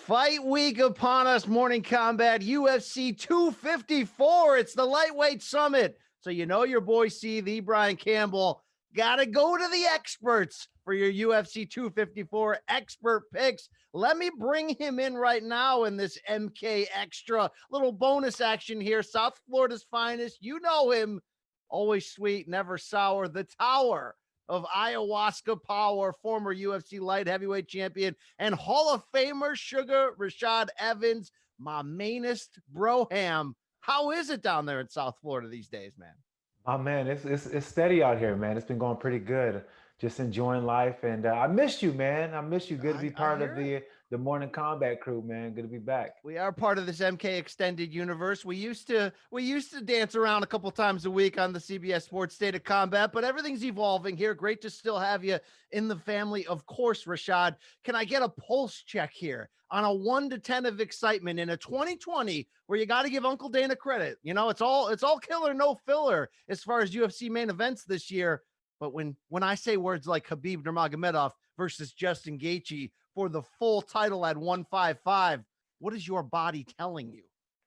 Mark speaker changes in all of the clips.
Speaker 1: Fight week upon us, Morning Combat, UFC 254. It's the lightweight summit. So you know your boy C, the Brian Campbell, got to go to the experts for your UFC 254 expert picks. Let me bring him in right now in this MK Extra little bonus action here. South Florida's finest. You know him. Always sweet, never sour. The Tower of ayahuasca power, former UFC light heavyweight champion and Hall of Famer Sugar Rashad Evans, my mainest broham. How is it down there in South Florida these days, man?
Speaker 2: Oh man, it's steady out here, man. It's been going pretty good. Just enjoying life, and I missed you, man. I miss you. Good to be
Speaker 1: I
Speaker 2: part of
Speaker 1: hear it.
Speaker 2: the Morning Combat crew, man. Good to be back.
Speaker 1: We are part of this MK extended universe. We used to dance around a couple times a week on the CBS Sports State of Combat, but everything's evolving here. Great to still have you in the family, of course, Rashad. Can I get a pulse check here on a 1 to 10 of excitement in a 2020 where you got to give Uncle Dana credit? You know, it's all killer, no filler as far as UFC main events this year. But when I say words like Khabib Nurmagomedov versus Justin Gaethje for the full title at 155, what is your body telling you?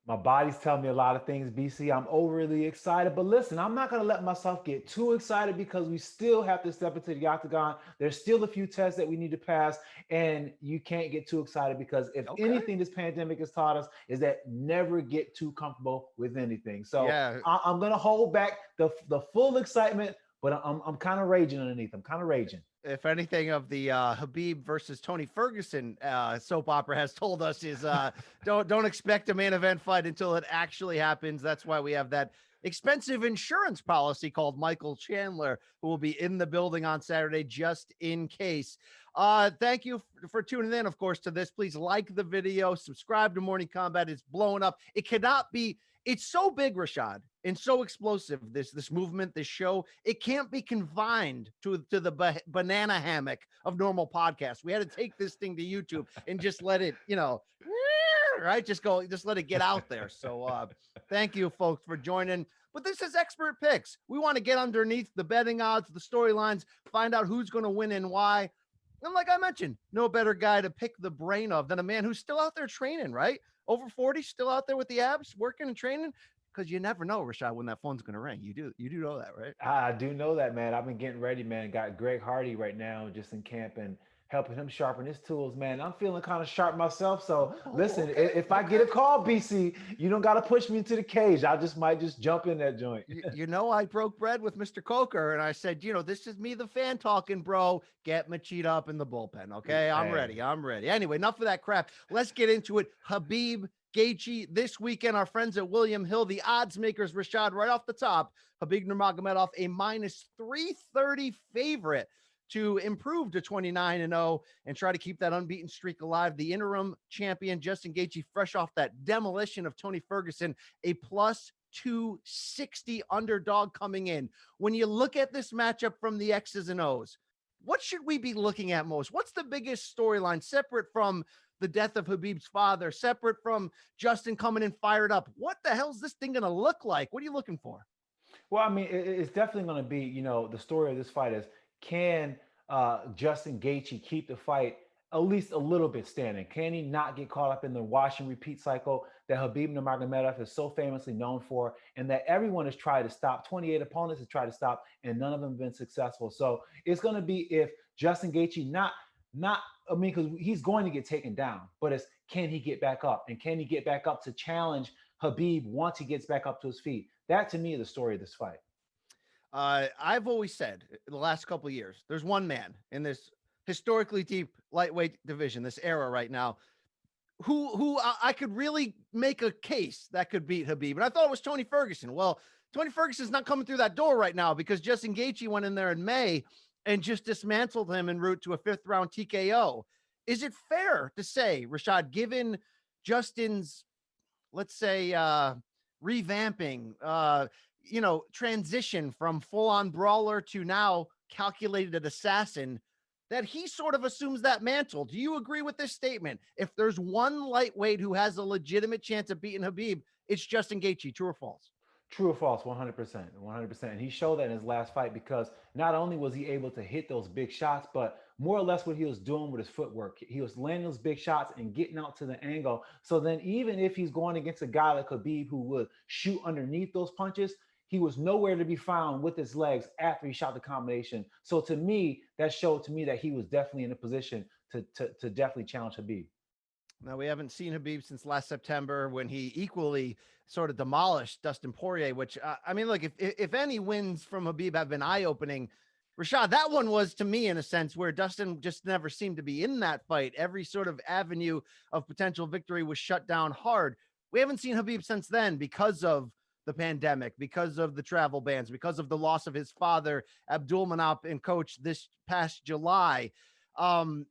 Speaker 2: My body's telling me a lot of things, BC. I'm overly excited, but listen, I'm not going to let myself get too excited because we still have to step into the octagon. There's still a few tests that we need to pass, and you can't get too excited because if anything this pandemic has taught us is that never get too comfortable with anything. So
Speaker 1: Yeah.
Speaker 2: I'm going to hold back the full excitement, but I'm kind of raging underneath. I'm kind of raging.
Speaker 1: If anything of the Khabib versus Tony Ferguson soap opera has told us is don't expect a main event fight until it actually happens. That's why we have that expensive insurance policy called Michael Chandler, who will be in the building on Saturday just in case. Thank you for tuning in, of course, to this. Please like the video, subscribe to Morning Combat. It's blowing up. It cannot be. It's so big, Rashad, and so explosive. This movement, this show, it can't be confined to the banana hammock of normal podcasts. We had to take this thing to YouTube and just let it, right? Just let it get out there. So thank you, folks, for joining. But this is expert picks. We want to get underneath the betting odds, the storylines, find out who's going to win and why. And like I mentioned, no better guy to pick the brain of than a man who's still out there training, right? Over 40, still out there with the abs, working and training, because you never know, Rashad, when that phone's going to ring. You do know that, right?
Speaker 2: I do know that, man. I've been getting ready, man. Got Greg Hardy right now just in camp and helping him sharpen his tools, man. I'm feeling kind of sharp myself. So listen, if I get a call, BC, you don't got to push me into the cage. I might just jump in that joint.
Speaker 1: I broke bread with Mr. Coker and I said, this is me, the fan talking, bro. Get Machida up in the bullpen. Okay. I'm ready. Anyway, enough of that crap. Let's get into it. Khabib-Gaethje this weekend. Our friends at William Hill, the odds makers, Rashad, right off the top. Khabib Nurmagomedov, a minus 330 favorite to improve to 29-0 and try to keep that unbeaten streak alive. The interim champion, Justin Gaethje, fresh off that demolition of Tony Ferguson, a plus 260 underdog coming in. When you look at this matchup from the X's and O's, what should we be looking at most? What's the biggest storyline separate from the death of Khabib's father, separate from Justin coming in fired up? What the hell is this thing going to look like? What are you looking for?
Speaker 2: Well, I mean, it's definitely going to be, the story of this fight is, can Justin Gaethje keep the fight at least a little bit standing? Can he not get caught up in the wash and repeat cycle that Khabib Nurmagomedov is so famously known for, and that everyone has tried to stop? 28 opponents have tried to stop, and none of them have been successful. So it's going to be if Justin Gaethje because he's going to get taken down, but it's can he get back up, and can he get back up to challenge Khabib once he gets back up to his feet? That to me is the story of this fight.
Speaker 1: I've always said the last couple of years, there's one man in this historically deep lightweight division, this era right now, who I could really make a case that could beat Khabib. And I thought it was Tony Ferguson. Well, Tony Ferguson's not coming through that door right now because Justin Gaethje went in there in May and just dismantled him en route to a 5th round TKO. Is it fair to say, Rashad, given Justin's, let's say, revamping, transition from full-on brawler to now calculated assassin, that he sort of assumes that mantle? Do you agree with this statement? If there's one lightweight who has a legitimate chance of beating Khabib, it's Justin Gaethje. True or false?
Speaker 2: True or false? 100%. 100%. And he showed that in his last fight because not only was he able to hit those big shots, but more or less what he was doing with his footwork. He was landing those big shots and getting out to the angle. So then even if he's going against a guy like Khabib who would shoot underneath those punches, he was nowhere to be found with his legs after he shot the combination. So to me, that showed to me that he was definitely in a position to definitely challenge Khabib.
Speaker 1: Now, we haven't seen Habib since last September when he equally sort of demolished Dustin Poirier, which, I mean, look, if any wins from Habib have been eye opening, Rashad, that one was to me in a sense where Dustin just never seemed to be in that fight. Every sort of avenue of potential victory was shut down hard. We haven't seen Habib since then because of the pandemic, because of the travel bans, because of the loss of his father, Abdul Manap, and coach this past July. Um,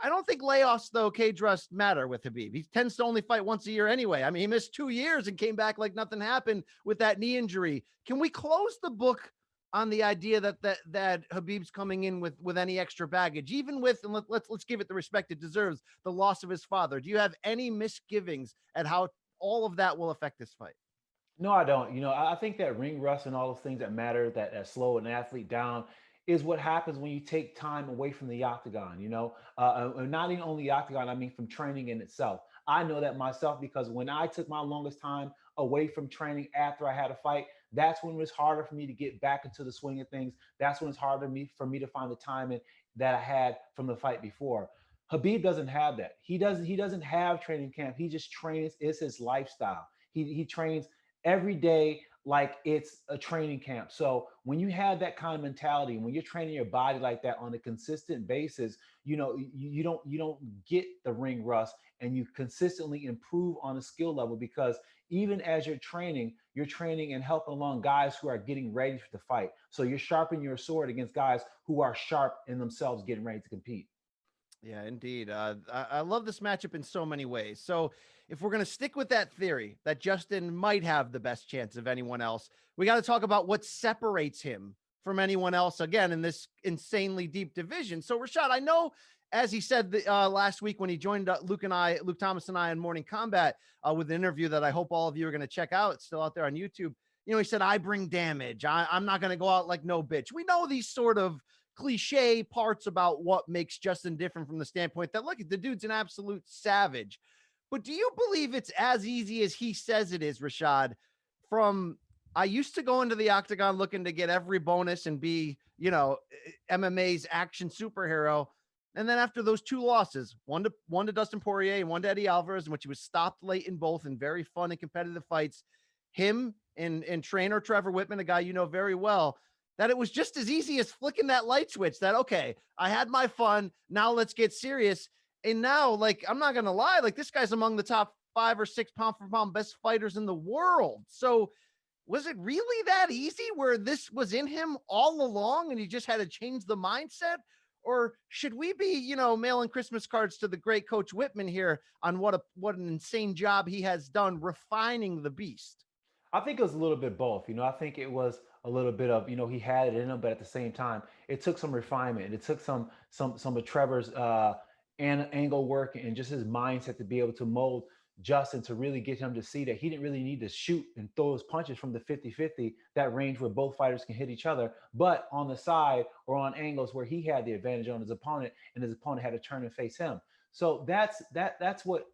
Speaker 1: I don't think layoffs, though, cage rust matter with Habib. He tends to only fight once a year anyway. I mean, he missed 2 years and came back like nothing happened with that knee injury. Can we close the book on the idea that Habib's coming in with any extra baggage, even with, and let's give it the respect it deserves, the loss of his father? Do you have any misgivings at how all of that will affect this fight?
Speaker 2: No, I don't. I think that ring rust and all those things that matter that slow an athlete down is what happens when you take time away from the octagon. And not even only the octagon, I mean from training in itself. I know that myself because when I took my longest time away from training after I had a fight, that's when it was harder for me to get back into the swing of things. That's when it's harder for me to find the time that I had from the fight before. Habib doesn't have that. He doesn't have training camp. He just trains. It's his lifestyle. He trains every day like it's a training camp. So when you have that kind of mentality, when you're training your body like that on a consistent basis, you don't get the ring rust, and you consistently improve on a skill level because even as you're training and helping along guys who are getting ready for the fight. So you're sharpening your sword against guys who are sharp in themselves getting ready to compete.
Speaker 1: Yeah, indeed. I love this matchup in so many ways. So, if we're going to stick with that theory that Justin might have the best chance of anyone else, we got to talk about what separates him from anyone else again in this insanely deep division. So, Rashad, I know, as he said last week when he joined Luke Thomas and I on Morning Combat with an interview that I hope all of you are going to check out. It's still out there on YouTube. He said, I bring damage. I'm not going to go out like no bitch. We know these sort of cliche parts about what makes Justin different from the standpoint that, look, the dude's an absolute savage. But do you believe it's as easy as he says it is, Rashad? From I used to go into the octagon looking to get every bonus and be, MMA's action superhero. And then after those two losses, one to Dustin Poirier and one to Eddie Alvarez, in which he was stopped late in both in very fun and competitive fights, him and trainer Trevor Whitman, a guy you know very well, that it was just as easy as flicking that light switch that, okay, I had my fun. Now let's get serious. And now, like, I'm not going to lie, like, this guy's among the top 5 or 6 pound for pound best fighters in the world. So was it really that easy where this was in him all along and he just had to change the mindset? Or should we be, mailing Christmas cards to the great Coach Whitman here on what an insane job he has done refining the beast?
Speaker 2: I think it was a little bit both. I think it was a little bit of, he had it in him, but at the same time, it took some refinement. It took some of Trevor's angle work and just his mindset to be able to mold Justin to really get him to see that he didn't really need to shoot and throw his punches from the 50-50, that range where both fighters can hit each other, but on the side or on angles where he had the advantage on his opponent and his opponent had to turn and face him. So that's what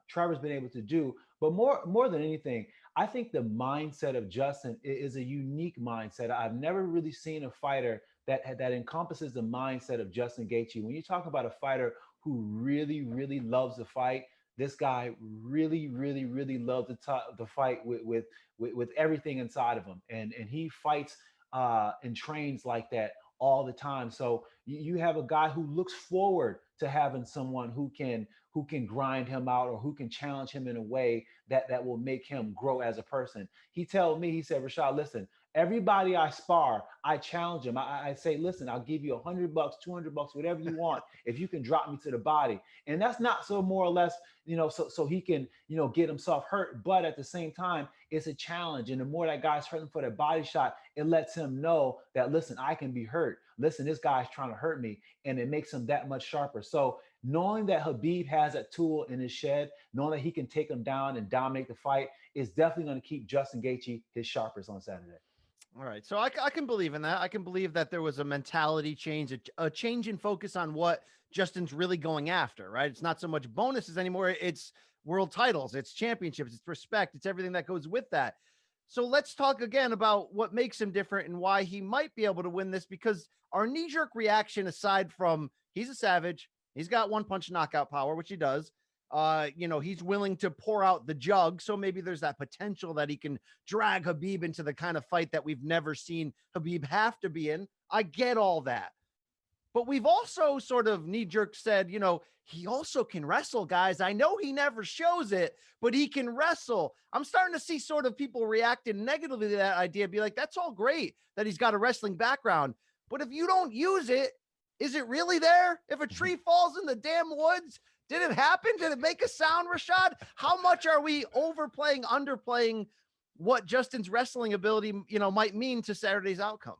Speaker 2: Trevor's been able to do. But more than anything, I think the mindset of Justin is a unique mindset. I've never really seen a fighter that encompasses the mindset of Justin Gaethje. When you talk about a fighter who really, really loves the fight, this guy really, really, really loves the fight with everything inside of him, and he fights and trains like that all the time. So you have a guy who looks forward to having someone who can grind him out or who can challenge him in a way that will make him grow as a person. He told me, he said, Rashad, listen, everybody I spar, I challenge him. I say, listen, I'll give you $100, $200, whatever you want, if you can drop me to the body. And that's not so more or less, so he can, get himself hurt. But at the same time, it's a challenge. And the more that guy's hurting for that body shot, it lets him know that, listen, I can be hurt. Listen, this guy's trying to hurt me. And it makes him that much sharper. So knowing that Khabib has that tool in his shed, knowing that he can take him down and dominate the fight is definitely going to keep Justin Gaethje his sharpest on Saturday.
Speaker 1: All right. So I can believe in that. I can believe that there was a mentality change, a change in focus on what Justin's really going after, right? It's not so much bonuses anymore. It's world titles, it's championships, it's respect, it's everything that goes with that. So let's talk again about what makes him different and why he might be able to win this, because our knee jerk reaction, aside from he's a savage, he's got one punch knockout power, which he does. He's willing to pour out the jug. So maybe there's that potential that he can drag Khabib into the kind of fight that we've never seen Khabib have to be in. I get all that. But we've also sort of knee jerk said, he also can wrestle, guys. I know he never shows it, but he can wrestle. I'm starting to see sort of people reacting negatively to that idea, be like, that's all great that he's got a wrestling background. But if you don't use it, is it really there? If a tree falls in the damn woods, did it happen? Did it make a sound, Rashad? How much are we overplaying, underplaying what Justin's wrestling ability, might mean to Saturday's outcome?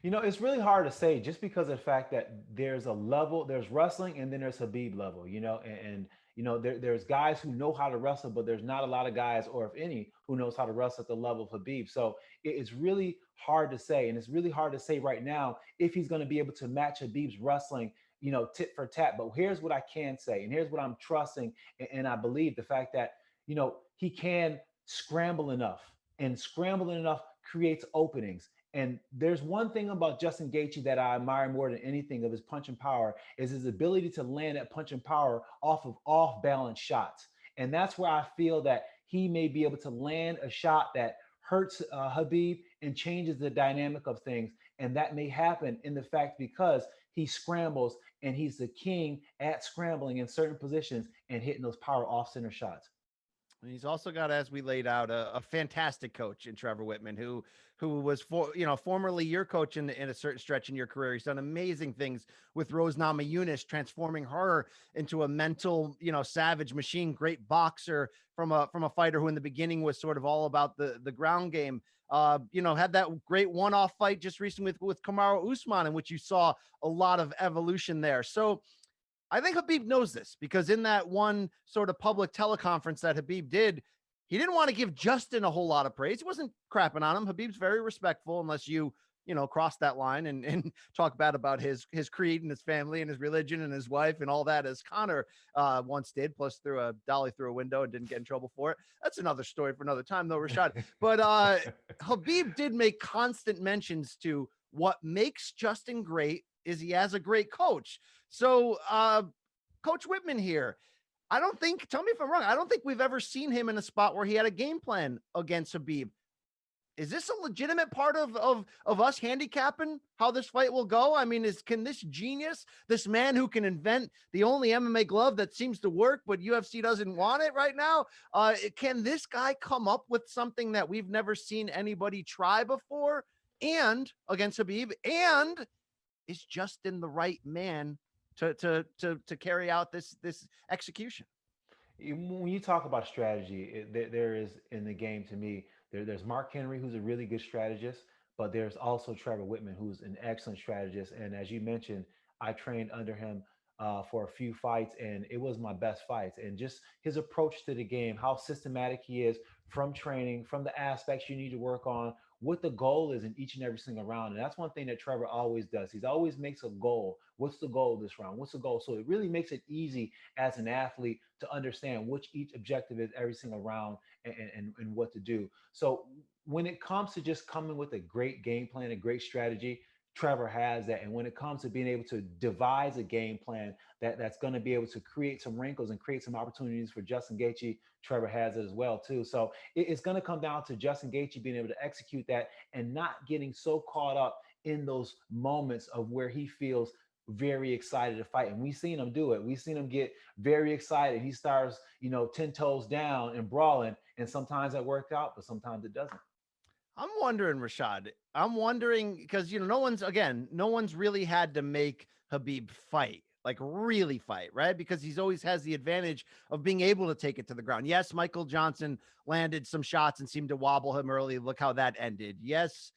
Speaker 2: It's really hard to say just because of the fact that there's a level, there's wrestling and then there's Habib level, there's guys who know how to wrestle, but there's not a lot of guys, or if any, who knows how to wrestle at the level of Habib. So it's really hard to say. And it's really hard to say right now if he's going to be able to match Habib's wrestling, tit for tat. But here's what I can say, and here's what I'm trusting. And I believe the fact that, he can scramble enough, and scrambling enough creates openings. And there's one thing about Justin Gaethje that I admire more than anything of his punch and power is his ability to land that punch and power off of off balance shots. And that's where I feel that he may be able to land a shot that hurts Khabib and changes the dynamic of things. And that may happen in the fact because he scrambles and he's the king at scrambling in certain positions and hitting those power off center shots.
Speaker 1: And he's also got, as we laid out, a fantastic coach in Trevor Whitman, who was formerly your coach in a certain stretch in your career. He's done amazing things with Rose Namajunas, transforming her into a mental, savage machine, great boxer from a fighter who in the beginning was sort of all about the ground game. Had that great one-off fight just recently with Kamaru Usman, in which you saw a lot of evolution there. So I think Khabib knows this, because in that one sort of public teleconference that Khabib did, he didn't want to give Justin a whole lot of praise. He wasn't crapping on him. Khabib's very respectful, unless you cross that line and talk bad about his creed and his family and his religion and his wife and all that, as Connor once did, plus threw a dolly through a window and didn't get in trouble for it. That's another story for another time, though, Rashad. But Khabib did make constant mentions to what makes Justin great is he has a great coach. So, Coach Whitman here, tell me if I'm wrong, I don't think we've ever seen him in a spot where he had a game plan against Khabib. Is this a legitimate part of us handicapping how this fight will go? I mean, can this genius, this man who can invent the only MMA glove that seems to work, but UFC doesn't want it right now, can this guy come up with something that we've never seen anybody try before and against Khabib? And is Justin the right man to carry out this execution?
Speaker 2: When you talk about strategy, there is in the game, to me, there's Mark Henry, who's a really good strategist, but there's also Trevor Whitman, who's an excellent strategist. And as you mentioned, I trained under him for a few fights, and it was my best fights. And just his approach to the game, how systematic he is from training, from the aspects you need to work on, what the goal is in each and every single round. And that's one thing that Trevor always does. He's always makes a goal. What's the goal this round? What's the goal? So it really makes it easy as an athlete to understand which each objective is every single round, and what to do. So when it comes to just coming with a great game plan, a great strategy, Trevor has that. And when it comes to being able to devise a game plan that's going to be able to create some wrinkles and create some opportunities for Justin Gaethje, Trevor has it as well too. So it's going to come down to Justin Gaethje being able to execute that and not getting so caught up in those moments of where he feels very excited to fight. And we've seen him do it. We've seen him get very excited. He starts, 10 toes down and brawling. And sometimes that worked out, but sometimes it doesn't.
Speaker 1: I'm wondering, Rashad. I'm wondering because no one's really had to make Khabib fight, like really fight, right? Because he's always has the advantage of being able to take it to the ground. Yes, Michael Johnson landed some shots and seemed to wobble him early. Look how that ended. Yes,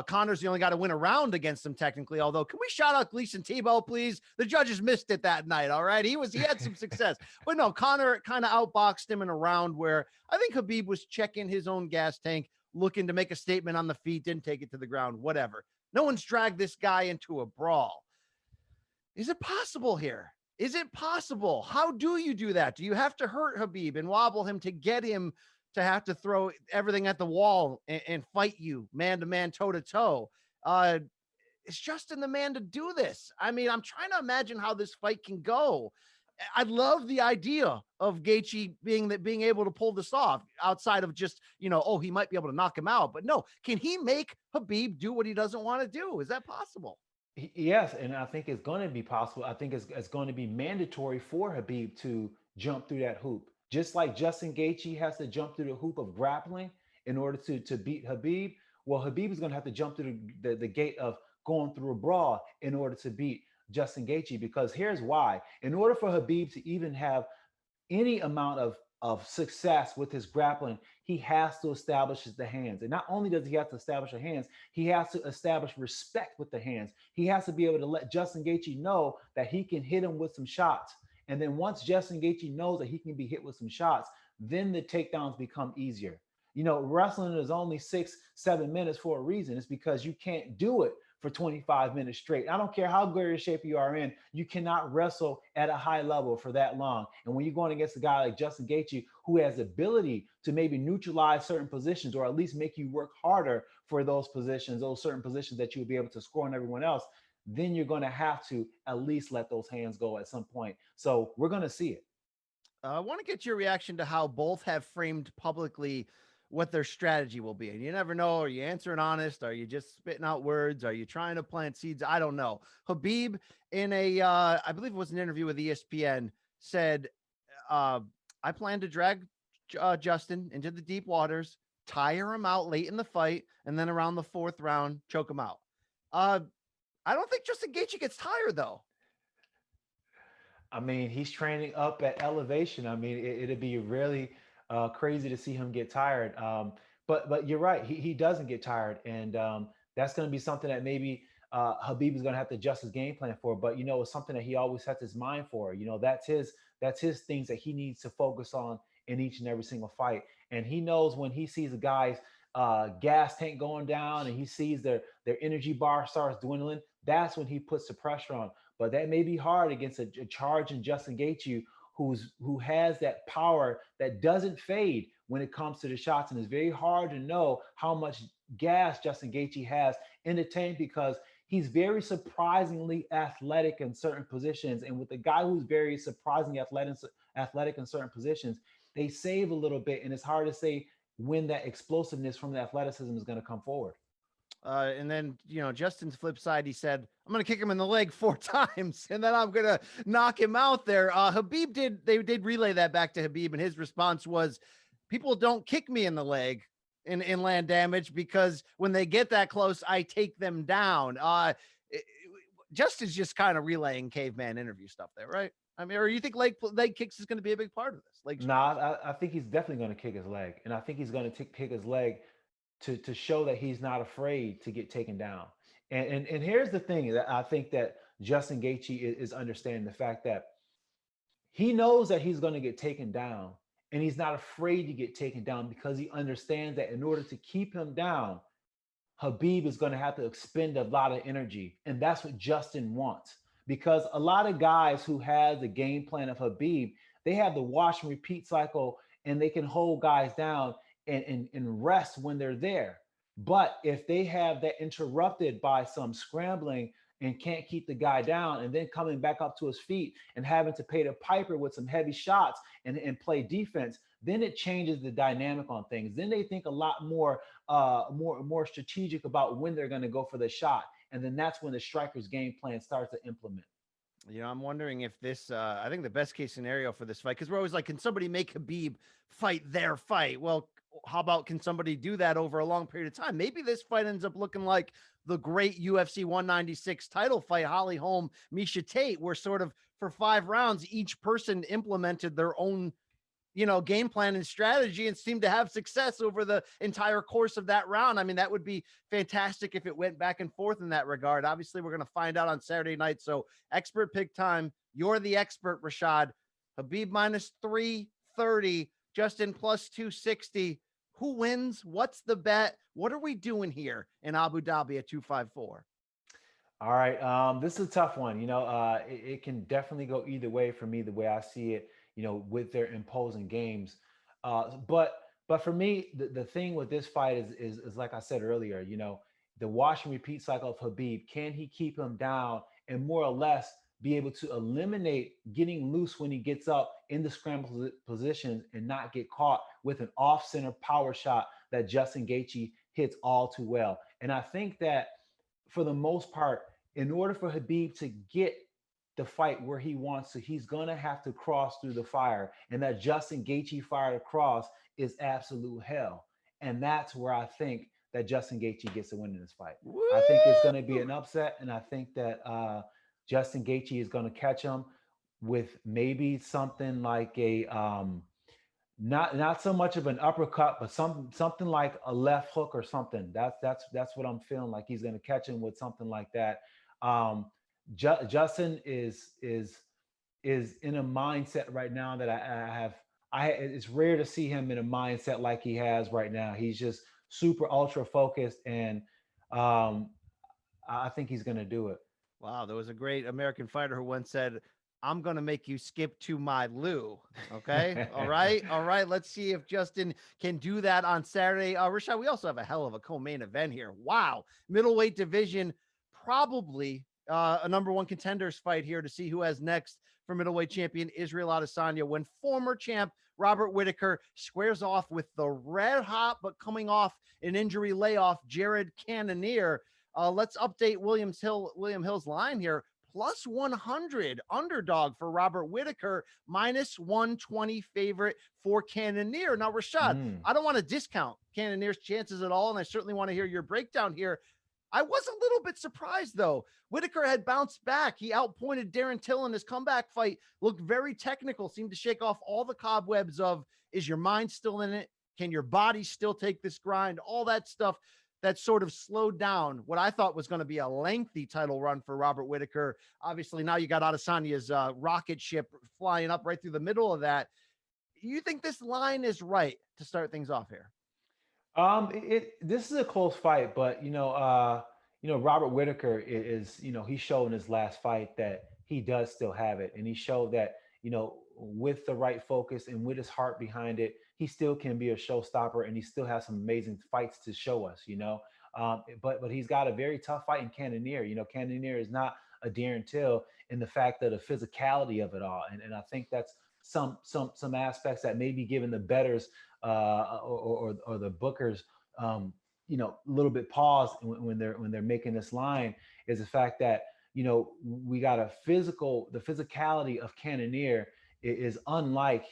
Speaker 1: Connor's the only guy to win a round against him technically. Although, can we shout out Gleason Tebow, please? The judges missed it that night. All right, he had some success, but no, Connor kind of outboxed him in a round where I think Khabib was checking his own gas tank looking to make a statement on the feet, didn't take it to the ground, whatever. No one's dragged this guy into a brawl. Is it possible here? Is it possible? How do you do that? Do you have to hurt Khabib and wobble him to get him to have to throw everything at the wall and fight you man to man, toe to toe? Is Justin the man to do this? I mean, I'm trying to imagine how this fight can go. I love the idea of Gaethje being able to pull this off outside of just, oh, he might be able to knock him out. But no, can he make Khabib do what he doesn't want to do? Is that possible?
Speaker 2: Yes, and I think it's going to be possible. I think it's going to be mandatory for Khabib to jump through that hoop. Just like Justin Gaethje has to jump through the hoop of grappling in order to beat Khabib. Well, Khabib is going to have to jump through the gate of going through a brawl in order to beat Justin Gaethje, because here's why. In order for Khabib to even have any amount of success with his grappling, he has to establish the hands. And not only does he have to establish the hands, he has to establish respect with the hands. He has to be able to let Justin Gaethje know that he can hit him with some shots. And then once Justin Gaethje knows that he can be hit with some shots, then the takedowns become easier. Wrestling is only 6-7 minutes for a reason. It's because you can't do it for 25 minutes straight. I don't care how good a shape you are in, you cannot wrestle at a high level for that long. And when you're going against a guy like Justin Gaethje, who has the ability to maybe neutralize certain positions or at least make you work harder for those positions, those certain positions that you would be able to score on everyone else, then you're going to have to at least let those hands go at some point. So we're going to see it.
Speaker 1: I want to get your reaction to how both have framed publicly what their strategy will be. And you never know. Are you answering honest? Are you just spitting out words? Are you trying to plant seeds? I don't know. Khabib, in I believe it was an interview with ESPN, said, I plan to drag Justin into the deep waters, tire him out late in the fight, and then around the fourth round, choke him out. I don't think Justin Gaethje gets tired, though.
Speaker 2: I mean, he's training up at elevation. I mean, it'd be really crazy to see him get tired. But you're right, he doesn't get tired, and that's going to be something that maybe Khabib is going to have to adjust his game plan for. But it's something that he always sets his mind for. That's his things that he needs to focus on in each and every single fight. And he knows when he sees a guy's gas tank going down and he sees their energy bar starts dwindling, that's when he puts the pressure on. But that may be hard against a charging Justin Gaethje who has that power that doesn't fade when it comes to the shots. And it's very hard to know how much gas Justin Gaethje has in the tank because he's very surprisingly athletic in certain positions. And with a guy who's very surprisingly athletic in certain positions, they save a little bit. And it's hard to say when that explosiveness from the athleticism is going to come forward.
Speaker 1: And then, Justin's flip side, he said, I'm going to kick him in the leg 4 times and then I'm going to knock him out there. They did relay that back to Khabib, and his response was, people don't kick me in the leg in land damage because when they get that close, I take them down. Justin's just kind of relaying caveman interview stuff there, right? I mean, or you think leg kicks is going to be a big part of this?
Speaker 2: I think he's definitely going to kick his leg. And I think he's going to kick his leg to show that he's not afraid to get taken down. And here's the thing that I think that Justin Gaethje is understanding, the fact that he knows that he's going to get taken down, and he's not afraid to get taken down because he understands that in order to keep him down, Khabib is going to have to expend a lot of energy. And that's what Justin wants, because a lot of guys who have the game plan of Khabib, they have the wash and repeat cycle, and they can hold guys down and rest when they're there. But if they have that interrupted by some scrambling and can't keep the guy down and then coming back up to his feet and having to pay the piper with some heavy shots and play defense, then it changes the dynamic on things. Then they think a lot more strategic about when they're going to go for the shot. And then that's when the striker's game plan starts to implement.
Speaker 1: I'm wondering if this, I think the best case scenario for this fight, because we're always like, can somebody make Khabib fight their fight? Well, how about can somebody do that over a long period of time? Maybe this fight ends up looking like the great UFC 196 title fight, Holly Holm, Miesha Tate, where sort of for 5 rounds, each person implemented their own, game plan and strategy and seemed to have success over the entire course of that round. I mean, that would be fantastic if it went back and forth in that regard. Obviously, we're going to find out on Saturday night. So expert pick time. You're the expert, Rashad. Khabib minus 330, Justin plus 260. Who wins? What's the bet? What are we doing here in Abu Dhabi at 254?
Speaker 2: All right. This is a tough one. It can definitely go either way for me, the way I see it, with their imposing games. But for me, the thing with this fight is like I said earlier, the wash and repeat cycle of Habib. Can he keep him down and more or less be able to eliminate getting loose when he gets up in the scramble positions and not get caught with an off-center power shot that Justin Gaethje hits all too well? And I think that for the most part, in order for Habib to get the fight where he wants to, he's gonna have to cross through the fire. And that Justin Gaethje fire across is absolute hell. And that's where I think that Justin Gaethje gets the win in this fight.
Speaker 1: Woo!
Speaker 2: I think it's gonna be an upset, and I think that Justin Gaethje is gonna catch him with maybe something like a not so much of an uppercut, but something like a left hook or something. That's what I'm feeling like. He's going to catch him with something like that. Um, Justin is in a mindset right now that I have. It's rare to see him in a mindset like he has right now. He's just super ultra focused, and um, I think he's going to do it.
Speaker 1: Wow, there was a great American fighter who once said, I'm going to make you skip to my Lou. Okay. All right. All right. Let's see if Justin can do that on Saturday. Rashad, we also have a hell of a co-main event here. Wow. Middleweight division, probably a number one contenders fight here to see who has next for middleweight champion Israel Adesanya when former champ Robert Whittaker squares off with the red hot, but coming off an injury layoff, Jared Cannonier. Let's update William Hill's line here. Plus 100 underdog for Robert Whittaker, minus 120 favorite for Cannonier. Now, Rashad, I don't want to discount Cannonier's chances at all, and I certainly want to hear your breakdown here. I was a little bit surprised, though. Whittaker had bounced back. He outpointed Darren Till in his comeback fight, looked very technical, seemed to shake off all the cobwebs of, is your mind still in it? Can your body still take this grind? All that stuff that sort of slowed down what I thought was going to be a lengthy title run for Robert Whittaker. Obviously, now you got Adesanya's rocket ship flying up right through the middle of that. You think this line is right to start things off here?
Speaker 2: This is a close fight, but Robert Whittaker is he showed in his last fight that he does still have it, and he showed that with the right focus and with his heart behind it, he still can be a showstopper, and he still has some amazing fights to show us. But he's got a very tough fight in Cannonier. Cannonier is not a Darren Till in the fact of the physicality of it all, and I think that's some aspects that may be giving the bettors or the bookers a little bit pause when they're making this line, is the fact that we got the physicality of Cannonier is unlike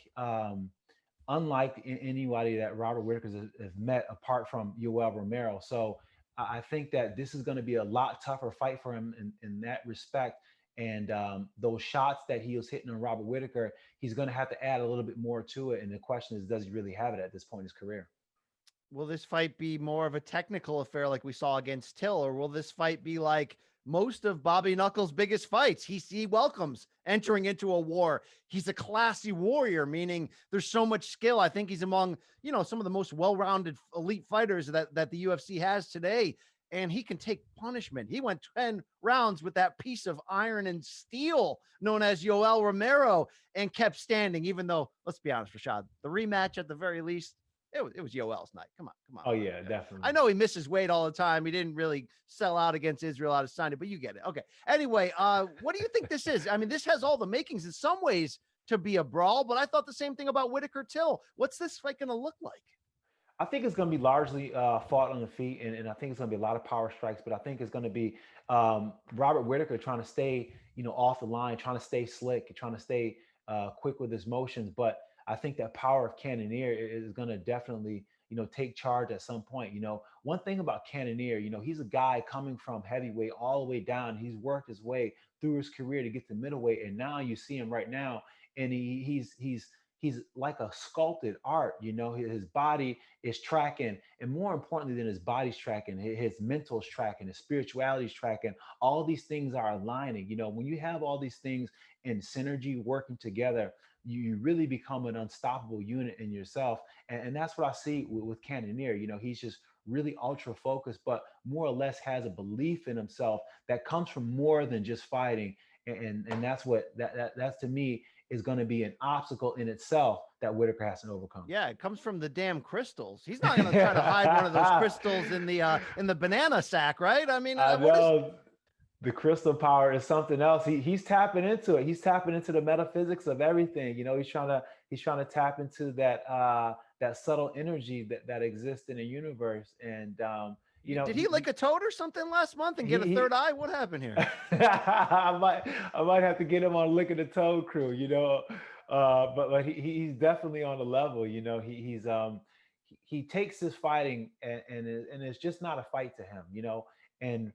Speaker 2: anybody that Robert Whittaker has met apart from Yoel Romero. So I think that this is going to be a lot tougher fight for him in that respect. And those shots that he was hitting on Robert Whittaker, he's going to have to add a little bit more to it. And the question is, does he really have it at this point in his career?
Speaker 1: Will this fight be more of a technical affair like we saw against Till, or will this fight be like most of Bobby Knuckles' biggest fights? He welcomes entering into a war. He's a classy warrior, meaning there's so much skill. I think he's among, some of the most well-rounded elite fighters that the UFC has today. And he can take punishment. He went 10 rounds with that piece of iron and steel known as Yoel Romero and kept standing, even though, let's be honest, Rashad, the rematch at the very least, it was Yoel's night. Come on.
Speaker 2: Oh, yeah, definitely.
Speaker 1: I know he misses weight all the time. He didn't really sell out against Israel Adesanya, but you get it. Okay. Anyway, what do you think this is? I mean, this has all the makings in some ways to be a brawl, but I thought the same thing about Whittaker Till. What's this fight going to look like?
Speaker 2: I think it's going to be largely fought on the feet, and I think it's going to be a lot of power strikes, but I think it's going to be Robert Whittaker trying to stay, off the line, trying to stay slick, trying to stay quick with his motions. But I think that power of Cannonier is going to definitely, take charge at some point. One thing about Cannonier, he's a guy coming from heavyweight all the way down. He's worked his way through his career to get to middleweight, and now you see him right now, and he's like a sculpted art. His body is tracking, and more importantly than his body's tracking, his mental's tracking, his spirituality's tracking. All these things are aligning. When you have all these things in synergy working together, you really become an unstoppable unit in yourself. And that's what I see with Cannonier. He's just really ultra focused, but more or less has a belief in himself that comes from more than just fighting. And that's what that's to me is going to be an obstacle in itself that Whitaker has to overcome.
Speaker 1: Yeah, it comes from the damn crystals. He's not going to try to hide one of those crystals in the banana sack, right? I mean,
Speaker 2: I
Speaker 1: what is
Speaker 2: know the crystal power is something else. He's tapping into it. He's tapping into the metaphysics of everything. He's trying to tap into that subtle energy that exists in the universe. And
Speaker 1: Did he lick a toad or something last month and get a
Speaker 2: he
Speaker 1: third eye? What happened here?
Speaker 2: I might have to get him on Lick of the Toad crew, but he's definitely on the level. He takes this fighting and it's just not a fight to him. And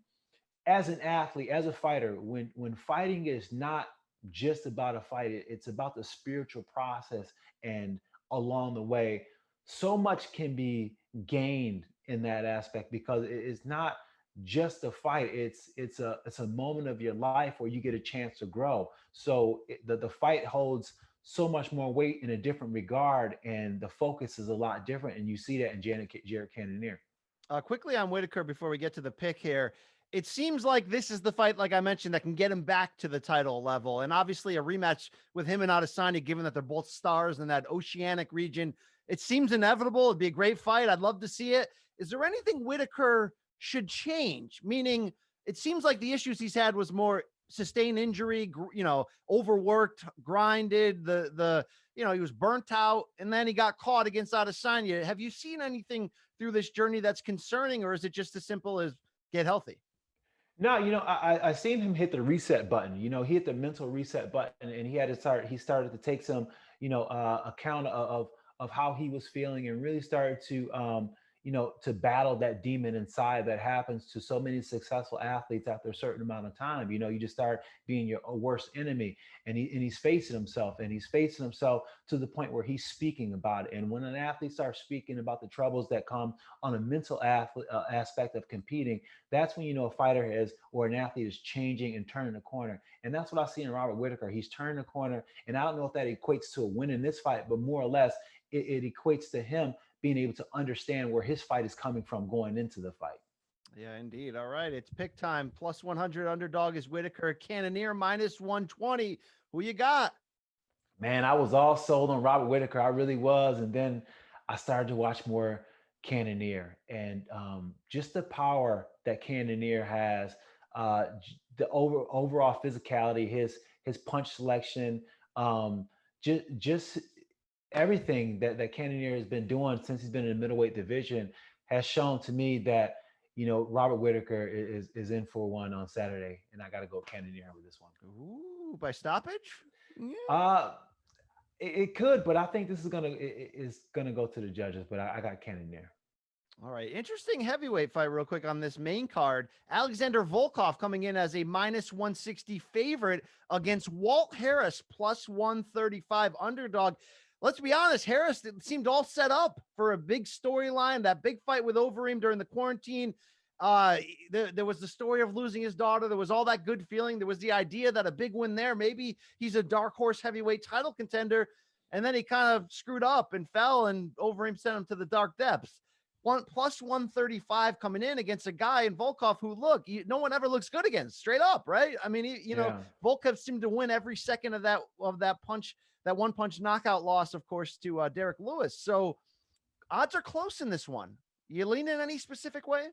Speaker 2: as an athlete, as a fighter, when fighting is not just about a fight, it's about the spiritual process. And along the way, so much can be gained in that aspect, because it's not just a fight. It's a moment of your life where you get a chance to grow. So the fight holds so much more weight in a different regard, and the focus is a lot different. And you see that in Jared Cannonier.
Speaker 1: Quickly on Whitaker before we get to the pick here. It seems like this is the fight, like I mentioned, that can get him back to the title level. And obviously a rematch with him and Adesanya, given that they're both stars in that oceanic region, it seems inevitable. It'd be a great fight. I'd love to see it. Is there anything Whitaker should change? Meaning, it seems like the issues he's had was more sustained injury, overworked, grinded, he was burnt out, and then he got caught against Adesanya. Have you seen anything through this journey that's concerning, or is it just as simple as get healthy?
Speaker 2: No, I seen him hit the reset button. He hit the mental reset button, and he had to start. He started to take some, account of how he was feeling, and really started to battle that demon inside that happens to so many successful athletes after a certain amount of time. You just start being your worst enemy, and he's facing himself, to the point where he's speaking about it. And when an athlete starts speaking about the troubles that come on a mental aspect of competing, that's when a fighter is, or an athlete is changing and turning the corner. And that's what I see in Robert Whitaker. He's turning the corner, and I don't know if that equates to a win in this fight, but more or less it equates to him being able to understand where his fight is coming from going into the fight.
Speaker 1: Yeah, indeed. All right, it's pick time. Plus 100 underdog is Whitaker. Cannonier minus 120. Who you got?
Speaker 2: Man, I was all sold on Robert Whitaker. I really was. And then I started to watch more Cannonier, and just the power that Cannonier has, the overall physicality, his punch selection, just everything that Cannonier has been doing since he's been in the middleweight division has shown to me that Robert Whitaker is in for one on Saturday, and I got to go Cannonier with this one.
Speaker 1: Ooh, by stoppage?
Speaker 2: Yeah. It could, but I think this is gonna go to the judges. But I got Cannonier.
Speaker 1: All right, interesting heavyweight fight real quick on this main card. Alexander Volkov coming in as a minus 160 favorite against Walt Harris, plus 135 underdog. Let's be honest, Harris seemed all set up for a big storyline, that big fight with Overeem during the quarantine. There was the story of losing his daughter. There was all that good feeling. There was the idea that a big win there, maybe he's a dark horse heavyweight title contender. And then he kind of screwed up and fell, and Overeem sent him to the dark depths. Plus 135 coming in against a guy in Volkov who, look, no one ever looks good against, straight up, right? I mean, Volkov seemed to win every second of that punch, that one punch knockout loss, of course, to Derek Lewis. So odds are close in this one. You lean in any specific way?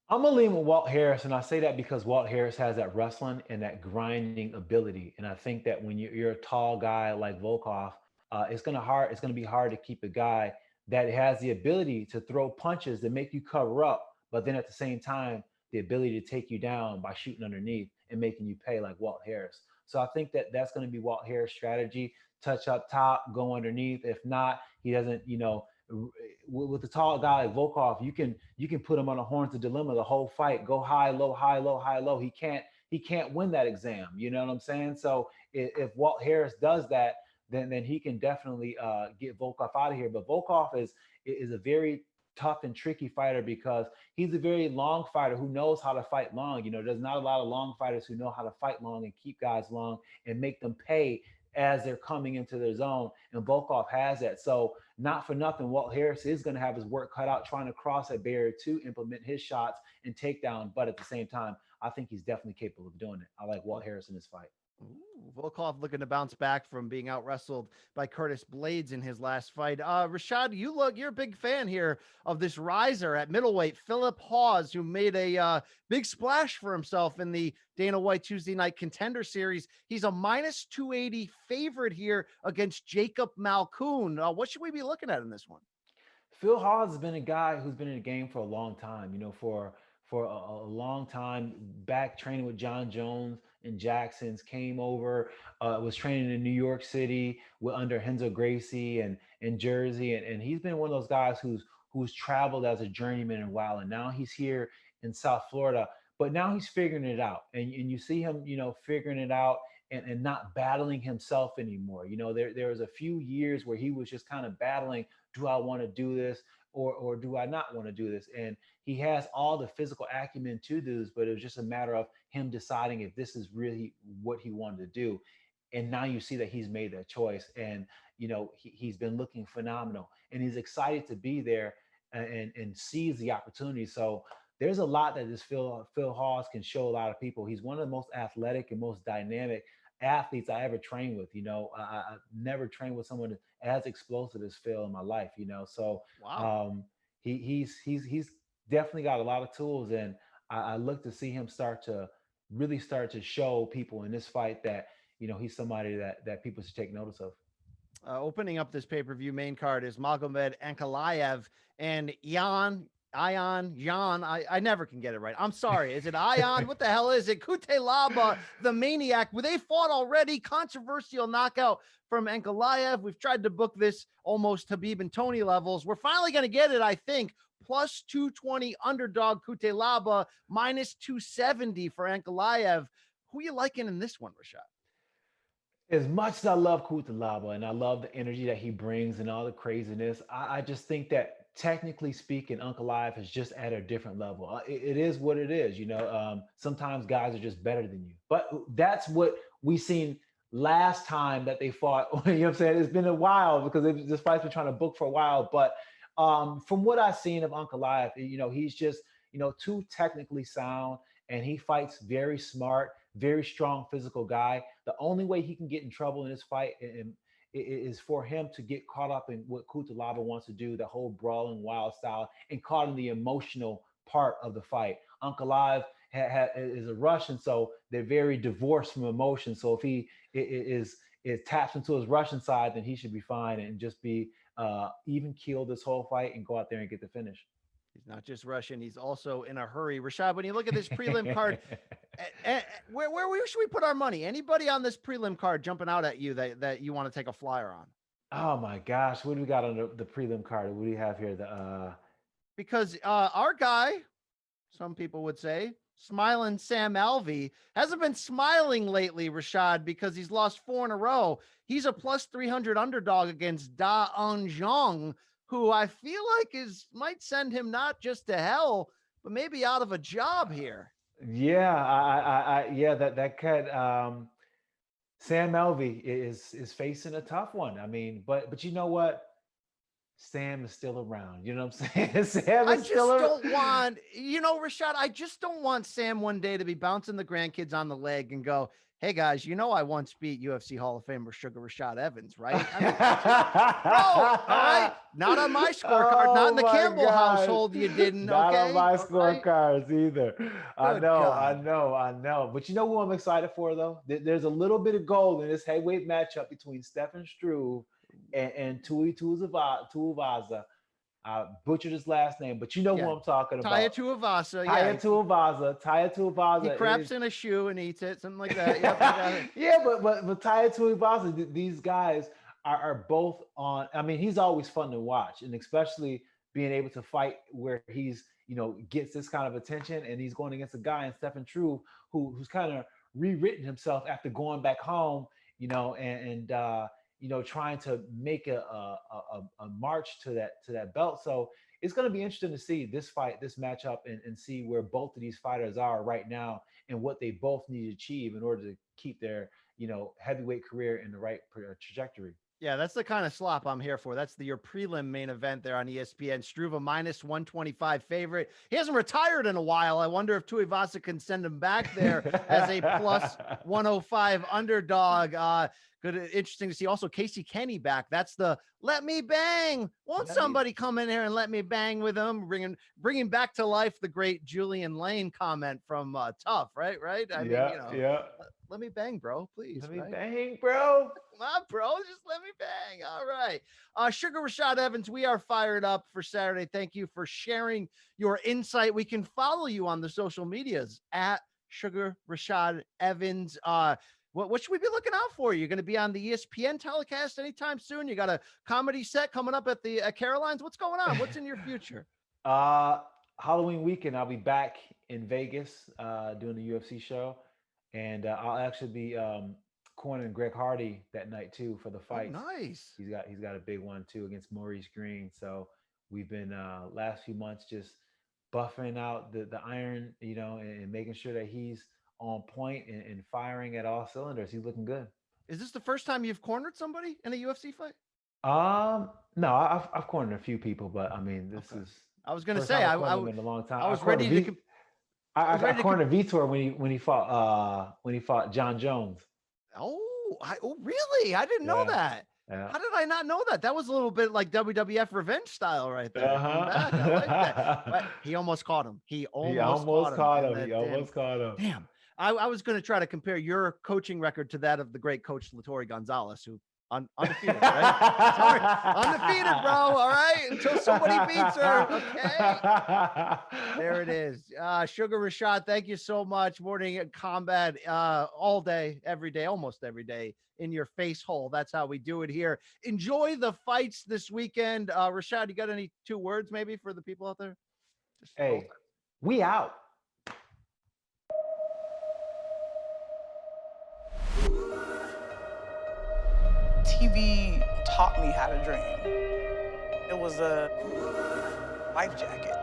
Speaker 2: I'm gonna lean with Walt Harris, and I say that because Walt Harris has that wrestling and that grinding ability. And I think that when you're a tall guy like Volkov, it's gonna be hard to keep a guy that has the ability to throw punches that make you cover up, but then at the same time, the ability to take you down by shooting underneath and making you pay, like Walt Harris. So I think that that's going to be Walt Harris' strategy: touch up top, go underneath. If not, he doesn't. With the tall guy like Volkov, you can put him on a horns of dilemma the whole fight. Go high, low, high, low, high, low. He can't win that exam. You know what I'm saying? So if Walt Harris does that, then he can definitely get Volkov out of here. But Volkov is a very tough and tricky fighter because he's a very long fighter who knows how to fight long. There's not a lot of long fighters who know how to fight long and keep guys long and make them pay as they're coming into their zone, and Volkov has that. So not for nothing, Walt Harris is going to have his work cut out trying to cross that barrier to implement his shots and takedown. But at the same time, I think he's definitely capable of doing it. I like Walt Harris in this fight.
Speaker 1: Ooh, Volkov looking to bounce back from being out wrestled by Curtis Blades in his last fight. Rashad, you're a big fan here of this riser at middleweight, Philip Hawes, who made a big splash for himself in the Dana White Tuesday Night Contender Series. He's a minus 280 favorite here against Jacob Malkoon. What should we be looking at in this one?
Speaker 2: Phil Hawes has been a guy who's been in the game for a long time, for a long time, back training with John Jones and Jackson's, came over, was training in New York City under Renzo Gracie and Jersey. And he's been one of those guys who's traveled as a journeyman in a while. And now he's here in South Florida, but now he's figuring it out. And you see him, figuring it out and not battling himself anymore. There was a few years where he was just kind of battling, do I want to do this or do I not want to do this? And he has all the physical acumen to do this, but it was just a matter of him deciding if this is really what he wanted to do. And now you see that he's made that choice, and he's been looking phenomenal, and he's excited to be there and sees the opportunity. So there's a lot that this Phil Hawes can show a lot of people. He's one of the most athletic and most dynamic athletes I ever trained with. I've never trained with someone as explosive as Phil in my life. So
Speaker 1: Wow.
Speaker 2: He's definitely got a lot of tools, and I look to see him really start to show people in this fight that he's somebody that people should take notice of.
Speaker 1: Opening up this pay-per-view main card is Magomed Ankalaev and Jan. I never can get it right. I'm sorry. Is it Ion? What the hell is it? Kutelaba, the Maniac. They fought already. Controversial knockout from Ankalaev. We've tried to book this almost Khabib and Tony levels. We're finally going to get it, I think. Plus 220 underdog Kutelaba, minus 270 for Ankalaev. Who are you liking in this one, Rashad?
Speaker 2: As much as I love Kutalaba and I love the energy that he brings and all the craziness, I just think that technically speaking, Uncle Live has just at a different level. It is what it is. Sometimes guys are just better than you, but that's what we seen last time that they fought. You know what I'm saying? It's been a while because this fight's been trying to book for a while. But from what I've seen of Uncle Live, he's just, too technically sound, and he fights very smart, very strong physical guy. The only way he can get in trouble in this fight is for him to get caught up in what Kutalaba wants to do, the whole brawling wild style, and caught in the emotional part of the fight. Uncle Live is a Russian, so they're very divorced from emotion. So if he is taps into his Russian side, then he should be fine and just be even keel this whole fight and go out there and get the finish.
Speaker 1: He's not just Russian. He's also in a hurry. Rashad, when you look at this prelim card, where should we put our money? Anybody on this prelim card jumping out at you that you want to take a flyer on?
Speaker 2: Oh my gosh, what do we got on the prelim card? What do you have here?
Speaker 1: Because our guy, some people would say, smiling Sam Alvey, hasn't been smiling lately, Rashad, because he's lost 4 in a row. He's a plus 300 underdog against Da Un Jong, who I feel like might send him not just to hell, but maybe out of a job here.
Speaker 2: Yeah, that cut. Sam Alvey is facing a tough one. I mean, but you know what? Sam is still around. You know what I'm saying? Sam is still around.
Speaker 1: Rashad, I just don't want Sam one day to be bouncing the grandkids on the leg and go, hey guys, I once beat UFC Hall of Famer Sugar Rashad Evans, right? I mean, bro, all right? Not on my scorecard, not in the Campbell household, you didn't,
Speaker 2: not
Speaker 1: okay?
Speaker 2: on my
Speaker 1: All
Speaker 2: scorecards either. I
Speaker 1: God.
Speaker 2: know. But you know who I'm excited for, though? There's a little bit of gold in this heavyweight matchup between Stefan Struve and Tui Tuivasa. I butchered his last name, but you know who I'm talking about.
Speaker 1: Taya Tuivasa.
Speaker 2: Taya Tuivasa.
Speaker 1: He craps in a shoe and eats it, something like that. Yep,
Speaker 2: yeah, but Taya Tuivasa, these guys are both on. I mean, he's always fun to watch, and especially being able to fight where he's, gets this kind of attention, and he's going against a guy in Stefan Struve who's kind of rewritten himself after going back home, and trying to make a march to that belt. So it's going to be interesting to see this matchup, and see where both of these fighters are right now and what they both need to achieve in order to keep their heavyweight career in the right trajectory.
Speaker 1: Yeah, that's the kind of slop I'm here for. That's your prelim main event there on ESPN. Struve minus 125 favorite. He hasn't retired in a while. I wonder if Tuivasa can send him back there as a plus 105 underdog. Good, interesting to see. Also, Casey Kenny back. That's the let me bang. Won't somebody come in here and let me bang with him? Bringing back to life the great Julian Lane comment from Tough, right? I mean, let me bang, bro. Please.
Speaker 2: Let me bang, bro.
Speaker 1: Come on, bro. Just let me bang. All right. Sugar Rashad Evans, we are fired up for Saturday. Thank you for sharing your insight. We can follow you on the social medias at Sugar Rashad Evans. What should we be looking out for? You're going to be on the ESPN telecast anytime soon? You got a comedy set coming up at the Carolines? What's going on? What's in your future?
Speaker 2: Halloween weekend, I'll be back in Vegas doing the UFC show. And I'll actually be cornering Greg Hardy that night too for the fight.
Speaker 1: Oh, nice.
Speaker 2: He's got a big one too against Maurice Green. So we've been last few months just buffing out the iron, and making sure that he's on point and firing at all cylinders. He's looking good.
Speaker 1: Is this the first time you've cornered somebody in a UFC fight?
Speaker 2: No, I've cornered a few people, but I mean, this is.
Speaker 1: I was going to say I
Speaker 2: in a long time.
Speaker 1: I was ready to.
Speaker 2: I cornered Vitor when he fought John Jones.
Speaker 1: Oh, really? I didn't know that.
Speaker 2: Yeah.
Speaker 1: How did I not know that? That was a little bit like WWF revenge style right there.
Speaker 2: Uh-huh.
Speaker 1: I like that. But he almost caught him. He almost caught him. Damn. I was going to try to compare your coaching record to that of the great coach Latore Gonzalez, who undefeated, right? Sorry, undefeated, bro. All right, until somebody beats her. Okay, there it is. Sugar Rashad, thank you so much. Morning at Kombat, all day, every day, almost every day in your face hole. That's how we do it here. Enjoy the fights this weekend. Rashad, you got any 2 words maybe for the people out there?
Speaker 2: Hey, we out.
Speaker 3: TV taught me how to dream. It was a life jacket.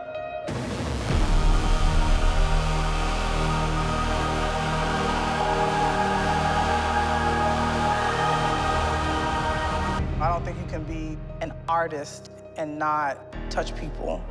Speaker 3: I don't think you can be an artist and not touch people.